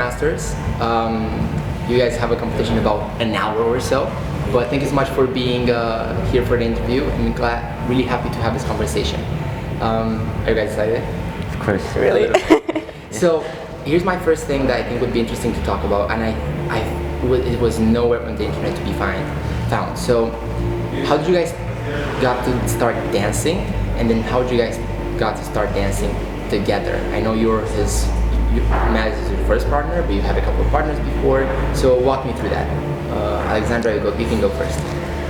Masters. You guys have a competition in about an hour or so. But thank you so much for being here for the interview. I'm really happy to have this conversation. Are you guys excited? Of course. Really? So here's my first thing that I think would be interesting to talk about, and it was nowhere on the internet to be found. So how did you guys got to start dancing, and then how did you guys got to start dancing together? I know Madis is your first partner, but you had a couple of partners before. So walk me through that. Aleksandra, you can go first.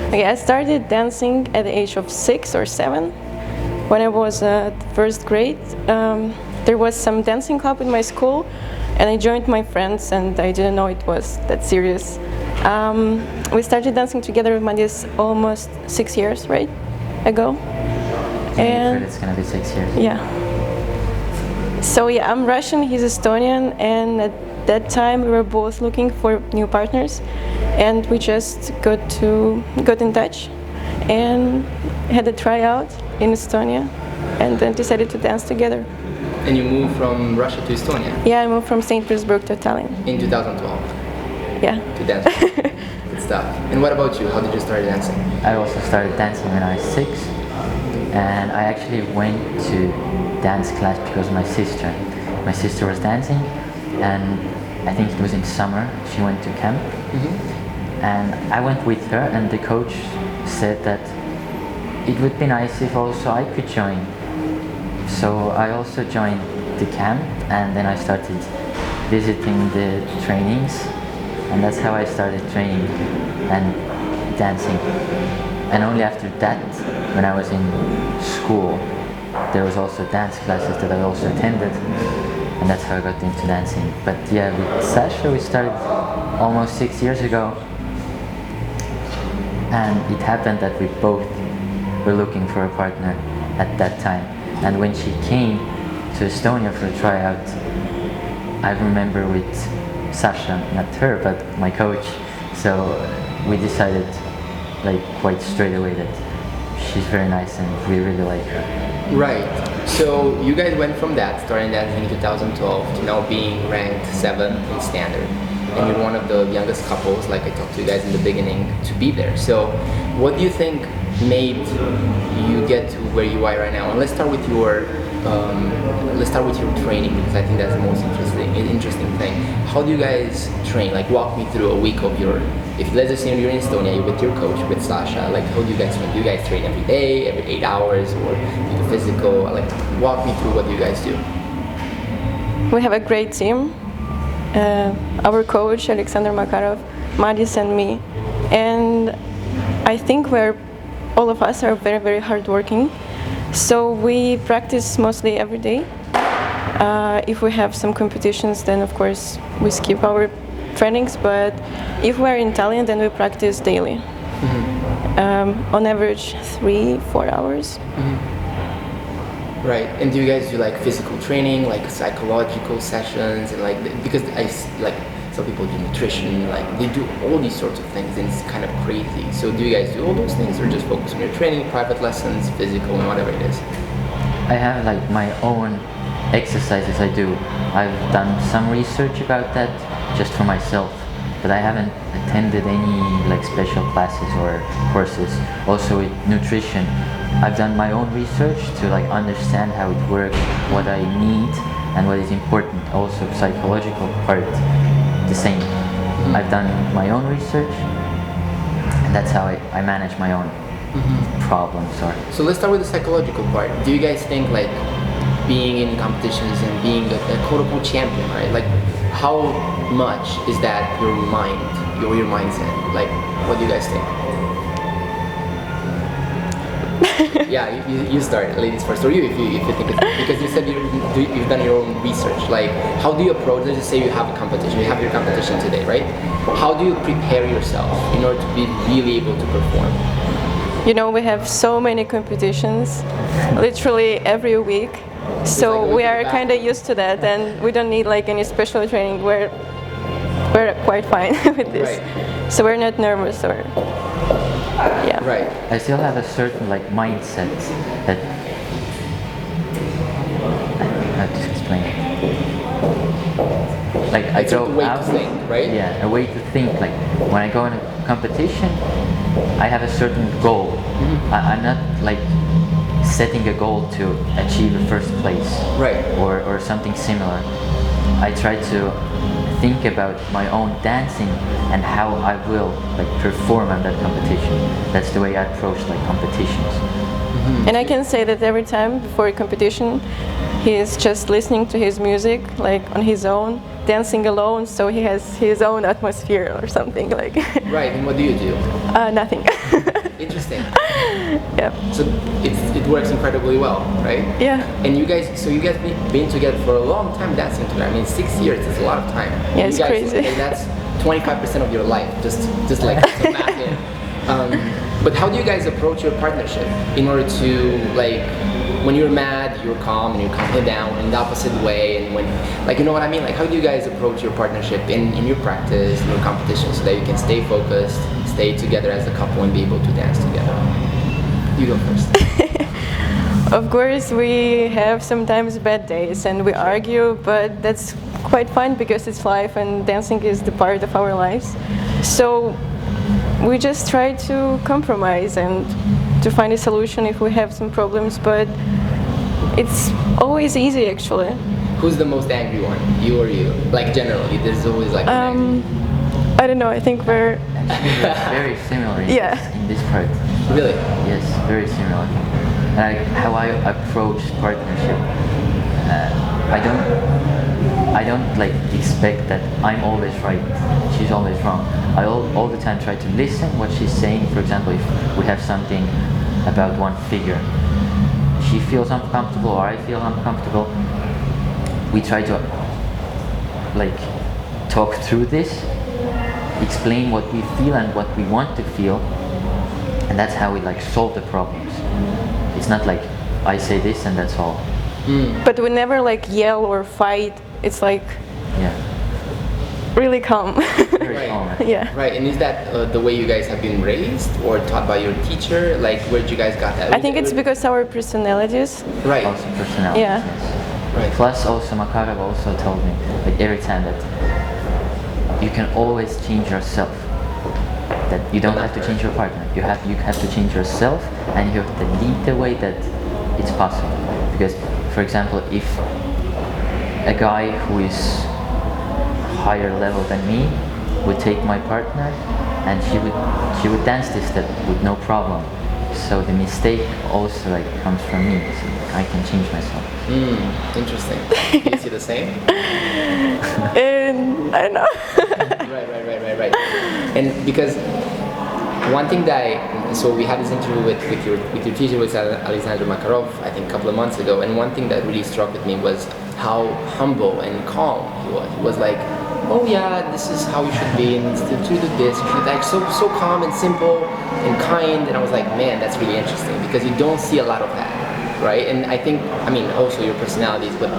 Okay, I started dancing at the age of 6 or 7. When I was at first grade, there was some dancing club in my school, and I joined my friends, and I didn't know it was that serious. We started dancing together with Madis almost 6 years, right, ago. And it's gonna be 6 years. Yeah. So yeah, I'm Russian, he's Estonian, and at that time we were both looking for new partners, and we just got in touch and had a tryout in Estonia, and then decided to dance together. And you moved from Russia to Estonia? Yeah, I moved from St. Petersburg to Tallinn. In 2012? Yeah. To dance. Good stuff. And what about you? How did you start dancing? I also started dancing when I was 6, and I actually went to dance class because of my sister. My sister was dancing, and I think it was in summer. She went to camp, and I went with her, and the coach said that it would be nice if also I could join. So I also joined the camp, and then I started visiting the trainings, and that's how I started training and dancing. And only after that, when I was in school, there was also dance classes that I also attended, and that's how I got into dancing. But yeah, with Sasha we started almost 6 years ago, and it happened that we both were looking for a partner at that time. And when she came to Estonia for a tryout, I remember with Sasha, not her, but my coach, so we decided like quite straight away that she's very nice and we really like her. Right. So you guys went from that, starting dancing in 2012, to now being ranked 7th in Standard. And you're one of the youngest couples, like I talked to you guys in the beginning, to be there. So what do you think made you get to where you are right now? And let's start with your training, because I think that's the most interesting thing. How do you guys train? Like, walk me through a week of your. If let's just say you're in Estonia, you're with your coach, with Sasha. Like, how do you guys train? Do you guys train every day, every 8 hours, or do you physical? Like, walk me through what you guys do. We have a great team. Our coach, Aleksander Makarov, Madis, and me. And I think all of us are very, very hardworking. So we practice mostly every day. If we have some competitions, then of course we skip our trainings. But if we're in Tallinn, then we practice daily. On average, 3-4 hours. Right. And do you guys do like physical training, like psychological sessions, and like because some people do nutrition, like they do all these sorts of things, and it's kind of crazy. So do you guys do all those things, or just focus on your training, private lessons, physical, and whatever it is? I have like my own exercises I do. I've done some research about that just for myself, but I haven't attended any like special classes or courses. Also with nutrition, I've done my own research to like understand how it works, what I need, and what is important. Also psychological part, the same. I've done my own research, and that's how I manage my own problems. So let's start with the psychological part. Do you guys think like being in competitions and being a quote-unquote champion, right? Like, how much is that your mind, your mindset? Like, what do you guys think? Yeah, you start, ladies first, or you if you think it's, because you said you've done your own research. Like, how do you approach? Let's just say you have a competition. You have your competition today, right? How do you prepare yourself in order to be really able to perform? You know, we have so many competitions, literally every week. So we are kind of used to that, and we don't need like any special training. We're quite fine with this. Right. So we're not nervous or. Yeah. Right. I still have a certain like mindset that I don't know how to explain it. Like I It's go sort of a way out, to think, right? Yeah, a way to think. Like when I go in a competition, I have a certain goal. I'm not like setting a goal to achieve a first place, Right. or something similar. I try to think about my own dancing and how I will like perform on that competition. That's the way I approach like competitions. And I can say that every time before a competition, he is just listening to his music, like on his own, dancing alone, so he has his own atmosphere or something like. Right, and what do you do? Nothing. Interesting. Yeah. So it works incredibly well, right? Yeah. And you guys been together for a long time dancing together. I mean, 6 years is a lot of time. Yeah, You it's guys, crazy. like, that's 25% of your life, just like some math in. But how do you guys approach your partnership in order to, like, when you're mad, you're calm and you're calming down in the opposite way, and when, like, you know what I mean? Like, how do you guys approach your partnership in your practice, in your competition, so that you can stay focused, stay together as a couple, and be able to dance together? You go first. Of course, we have sometimes bad days and we argue, but that's quite fun because it's life and dancing is the part of our lives. So we just try to compromise and to find a solution if we have some problems, but it's always easy actually. Who's the most angry one? You or you? Like generally, there's always like an angry. I don't know, I think we're Actually, we're very similar in this part. Really? Yes, very similar. Like how I approach partnership, I don't like expect that I'm always right, she's always wrong. I all the time try to listen what she's saying. For example, if we have something about one figure, she feels uncomfortable or I feel uncomfortable, we try to like talk through this, explain what we feel and what we want to feel, and that's how we like solve the problems. It's not like I say this and that's all. But we never like yell or fight. It's like Yeah, really calm. very Right. calm. Yeah. Right, and is that the way you guys have been raised or taught by your teacher? Like, where did you guys got that? I think it's because our personalities. Right. Also personality. Yeah. Yes. Right. Plus also Makarov also told me like every time that you can always change yourself. That you don't have to change your partner. You have to change yourself, and you have to lead the way that it's possible. Because, for example, if a guy who is higher level than me would take my partner, and she would dance this step with no problem. So the mistake also like comes from me. So I can change myself. Interesting. You see the same? And I don't know. Right. And because one thing that so we had this interview with your teacher, with Aleksander Makarov, I think a couple of months ago, and one thing that really struck with me was how humble and calm he was. He was like, oh yeah, this is how you should be, and to do this, you should like so calm and simple and kind. And I was like, man, that's really interesting because you don't see a lot of that, right? And I think, I mean, also your personalities, but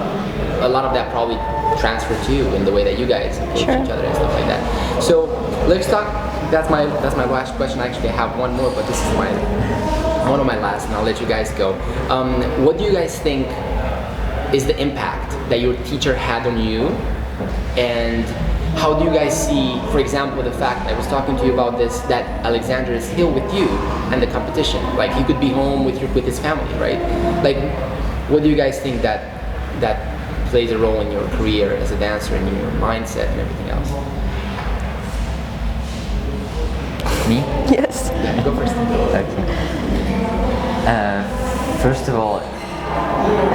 a lot of that probably transferred to you in the way that you guys approach each other and stuff like that. So let's talk. That's my last question. Actually, I have one more, but this is one of my last, and I'll let you guys go. What do you guys think is the impact that your teacher had on you, and how do you guys see, for example, the fact I was talking to you about this, that Aleksander is still with you and the competition? Like he could be home with his family, right? Like, what do you guys think that plays a role in your career as a dancer and in your mindset and everything else? Me? Yes. Yeah, go first. Okay. First of all,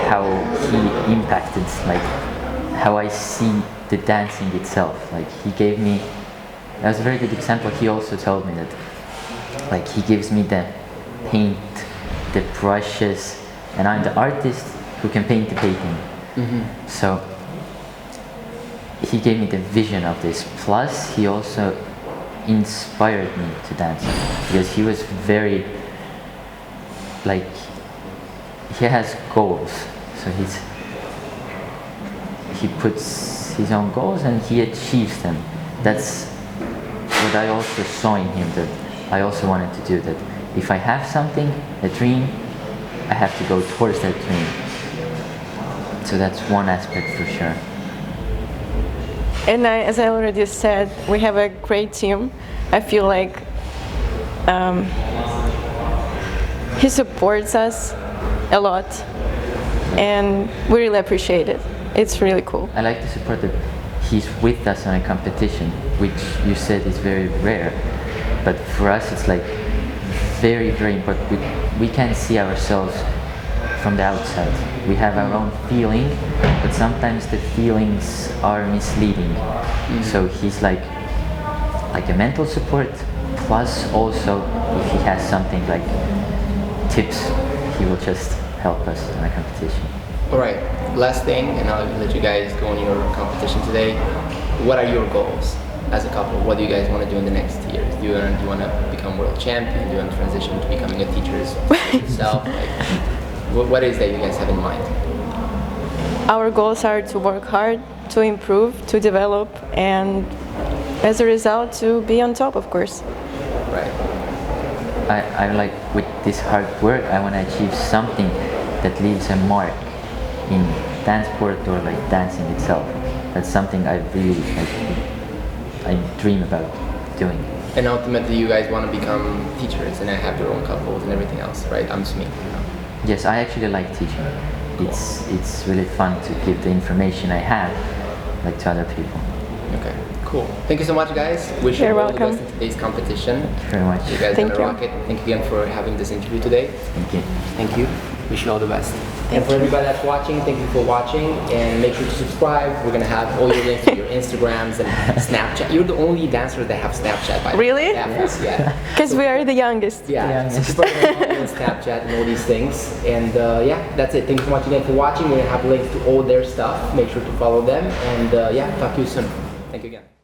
how he impacted, like, how I see the dancing itself. Like, he gave me, that was a very good example. He also told me that, like, he gives me the paint, the brushes, and I'm the artist who can paint the painting. So, he gave me the vision of this. Plus, he also inspired me to dance because he was very, like, he has goals, so he puts his own goals and he achieves them. That's what I also saw in him, that I also wanted to do. That if I have something, a dream, I have to go towards that dream. So that's one aspect for sure. And as I already said, we have a great team. I feel like he supports us a lot, and we really appreciate it. It's really cool. I like the support that he's with us on a competition, which you said is very rare. But for us, it's like very, very important. We can't see ourselves from the outside. We have our own feeling, but sometimes the feelings are misleading. So he's like a mental support, plus also if he has something like tips, he will just help us in a competition. All right, last thing, and I'll let you guys go on your competition today. What are your goals as a couple? What do you guys want to do in the next years? Do you want to become world champion? Do you want to transition to becoming a teacher yourself? What is that you guys have in mind? Our goals are to work hard, to improve, to develop, and as a result, to be on top, of course. Right. I like, with this hard work, I want to achieve something that leaves a mark in Dancesport or like dancing itself. That's something I really I dream about doing. And ultimately, you guys want to become teachers and have your own couples and everything else, right? I'm assuming. Yes, I actually like teaching. Cool. It's really fun to give the information I have like to other people. Okay, cool. Thank you so much, guys. Wish you all the best in today's competition. Thank you very much. You guys Thank gonna you. rock it. Thank you again for having this interview today. Thank you. Thank you. Wish you all the best. And for everybody that's watching, thank you for watching, and make sure to subscribe. We're gonna have all your links to your Instagrams and Snapchat. You're the only dancer that have Snapchat, by the way. Really? Yeah. Because we are the youngest. Yeah. So people are gonna follow you on Snapchat and all these things. And yeah, that's it. Thank you so much again for watching. We're gonna have links to all their stuff. Make sure to follow them. And yeah, talk to you soon. Thank you again.